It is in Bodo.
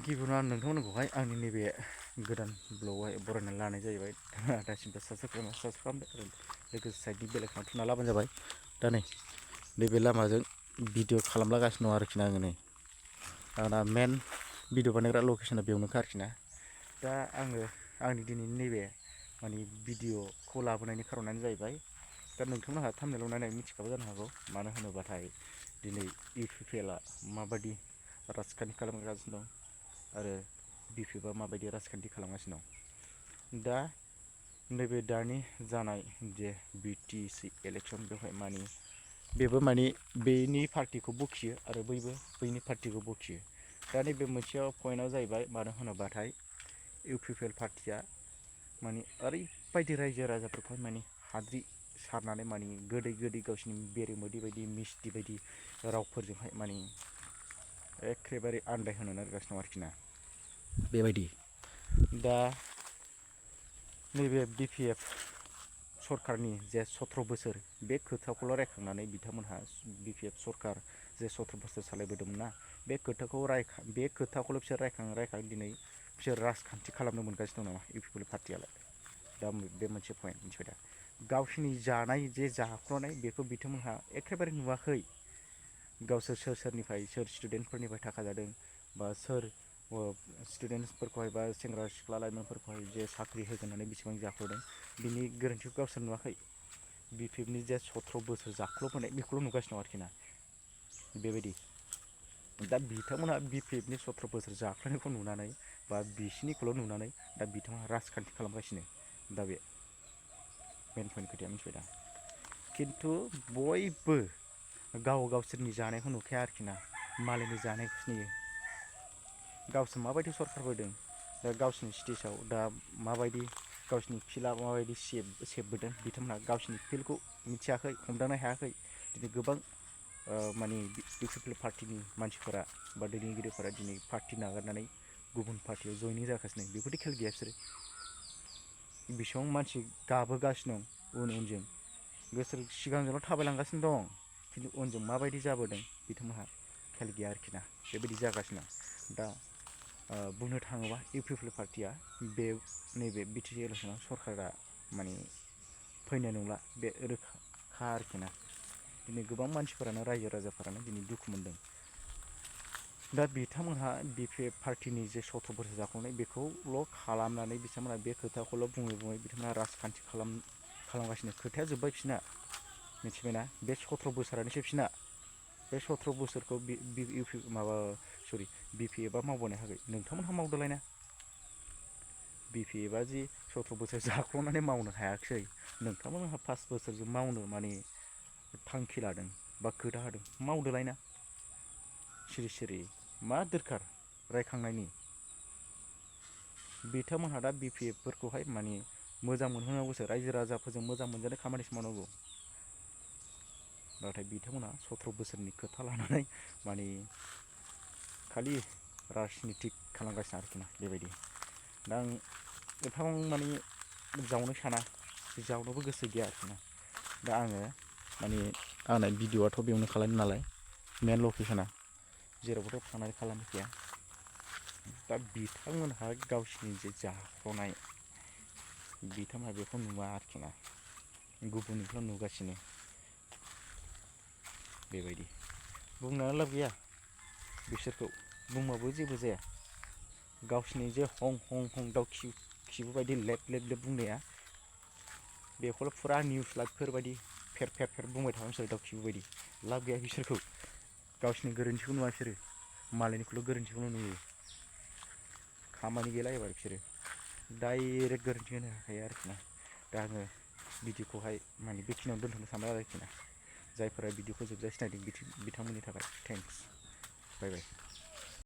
गिबियावनो आं नोंथांमोनखौहाय आंनि नैबे गोदान ब्लगआवहाय बरायनानै लानाय जाहैबाय दासिमबो साबसक्राइब खालामदो आरो लोगोसे साइडनि बेलेगखौ थुना लाबानो जाबाय। दा नैबे लामाजों भिडिअ खालामलागासिनो दं आरोखि ना आङो नै आंना मेन भिडिअ बानायग्रा लकेसना बेयावनोखा आरोखि ना। दा आङो आंनि दिनैनि नैबे माने भिडिअखौ लाबोनायनि खारनानो जाहैबाय दा नोंथांमोनहा थाम्बनेइलाव नायनानै मिथिखाबो जानो हागौ मानो होनोबाथाय दिनै इउपिपिएलआ माबायदि राजखान्थि खालामगासिनो दं आरो बिपिएफआ माबायदि राजखान्थि खालामगासिनो दं। दा नैबे दानि जानाय जे बिटिसि इलेक्सन बेवहाय मानि बेबो मानि बेनि पार्टिखौ बखियो आरो बैबो बैनि पार्टिखौ बखियो। दा नैबे मोनसेयाव पइन्टआ जाहैबाय मानो होनोबाथाय इउपिपिएल पार्टिया मानि ओरैबायदि रायजो राजाफोरखौहाय मानि हाद्रि सारनानै मानि गोदै गोदै गावसिनि बेरेमोदै बायदि मिस्टि बायदि रावफोरजोंहाय मानि एखेबारे आन्दायहोनो नागिरगासिनो दं आरोखि ना बेबायदि। दा नैबे बिपिएफ सरकारनि जे 17 बोसोर बे खोथाखौल' रायखांनानै बिथांमोनहा बिपिएफ सरकार जे 17 बोसोर सालायबोदोंमोन ना बे खोथाखौल' बिसोर रायखां दिनै बिसोर राजखान्थि खालामनो मोनगासिनो दं नामा इउपिपिएल पार्टियालाय। दा बे मोनसे पइन्ट मिथिबाय दा गावसिनि जानाय जे जाख्ल'नाय बेखौ बिथांमोनहा एखेबारे नुवाखै। गावसोर सोर सोरनिफ्राय सोर स्टुडेन्टफोरनिफ्राय थाखा जादों बा सोर स्टुडेन्टसफोरखौहाय बा सेंग्रा सिख्ला लाइमोनफोरखौहाय जे साख्रि होगोन होननानै बेसेबां जाख्ल'दों बिनि गोरोन्थिखौ गावसोर नुवाखै। बिपिएफनि जे 17 बोसोर जाख्ल'बोनाय बेखौल' नुगासिनो दं आरोखि ना बेबायदि। दा बिथांमोनहा बिपिएफनि 17 बोसोर जाख्ल'नायखौ नुनानै बा बिसिनिखौल' नुनानै दा बिथांमोनहा राजखान्थि खालामगासिनो दा बे मेन पइन्ट खोथाया मिथिबाय दा। खिन्थु बयबो गावसोरनि जानायखौ नुखाया आरोखि ना मालायनि जानायखौसो नुयो। गावसोर माबायदि सरखार फैदों दा गावसिनि स्टेजाव दा माबायदि गावसिनि फिल्डआ माबायदि सेबबोदों बिथांमोनहा गावसिनि फिल्डखौ मिथियाखै हमदांनो हायाखै। दिनै गोबां माने इउपिपिएल पार्टिनि मानसिफोरा बा दैदेनगिरिफोरा दिनै पार्टि नागारनानै गुबुन पार्टियाव जयनिं जागासिनो बेफोरदि खेल गैया बिसोरो। बेसेबां मानसि गाबोगासिनो दं उनजों बिसोर सिगांजोंल' थाबायलांगासिनो दं खिन्थु उनजों माबायदि जाबोदों बिथांमोनहा खेल गैया आरोखि ना बेबायदि जागासिनो दा बुंनो थाङोबा इउपिपिएल पार्टिया बे नैबे बिटिसि इलेक्सनाव सरकारा माने फैनाय नंला बे रोखा आरोखि ना। दिनै गोबां मानसिफोरानो रायजो राजाफोरानो दिनै दुखु मोनदों। दा बिथांमोनहा बिपिएफ पार्टिनि जे 17 बोसोर जाख्ल'नाय बेखौल' खालामनानै बिथांमोनहा बे खोथाखौल' बुङै बिथांमोनहा राजखान्थि खालामगासिनो। खोथाया जोब्बाय बिसिना मिथिबायना बे 17 बोसोरानोसै बिसिना बे 17 बोसोरखौ बिपिएफआ मावबोनो हायाखै नोंथांमोनहा मावदोलायना। बिपिएफआ जि 17 बोसोर जाख्ल'नानै मावनो हायाखिसै नोंथांमोनहा 5 बोसोरजों मावनो माने थांखि लादों बा खोथा होदों मावदोलायना सिरि सिरि मा दरखार रायखांनायनि। बिथांमोनहा दा बिपिएफफोरखौहाय माने मोजां मोनहोनांगौसो रायजो राजाफोरजों मोजां मोनजानाय खामानिसो मावनांगौ। नाथाय बिथांमोनहा 17 बोसोरनि खोथा लानानै माने खालि राजनितिक खालामगासिनो आरोखि ना बेबायदि। दा आं एफाबां माने जावनो साना जावनोबो गोसो गैया आरोखि ना। दा आङो माने आंना भिडिअ'आथ' बेयावनो खालामो नालाय मेन लकेसना जेरावबोथ' थांनानै खालामखाया। दा बिथांमोनहा गावसिनि जे जाख्ल'नाय बिथांमोनहा बेखौ नुवा आरोखि ना गुबुननिखौल' नुगासिनो बेबायदि। बुंनानै लाब गैया बिसोरखौ बुंबाबो जेबो जाया। गावसिनि जे हं हं हं दाउ खिबु बायदि लेब लेब लेब बुंनाया बेखौल' फुरा निउस लाइभफोरबायदि फेर फेर फेर बुंबाय थागोन बिसोरो दाउ खिबु बायदि लाब गैया बिसोरखौ। गावसिनि गोरोन्थिखौ नुवा बिसोरो मालायनिखौल' गोरोन्थिखौल' नुयो। खामानि गैला एबार बिसोरो डाइरेक्ट गोरोन्थि होनो हाखायो आरोखि ना। दा आङो भिडिअ'खौहाय माने बेखिनियावनो दोनथ'नो सानबाय आरोखि ना। जायफोरा भिडिअ'खौ जोबजासिम नायदों बिथांमोननि थाखाय थेंक्स बाय बाय।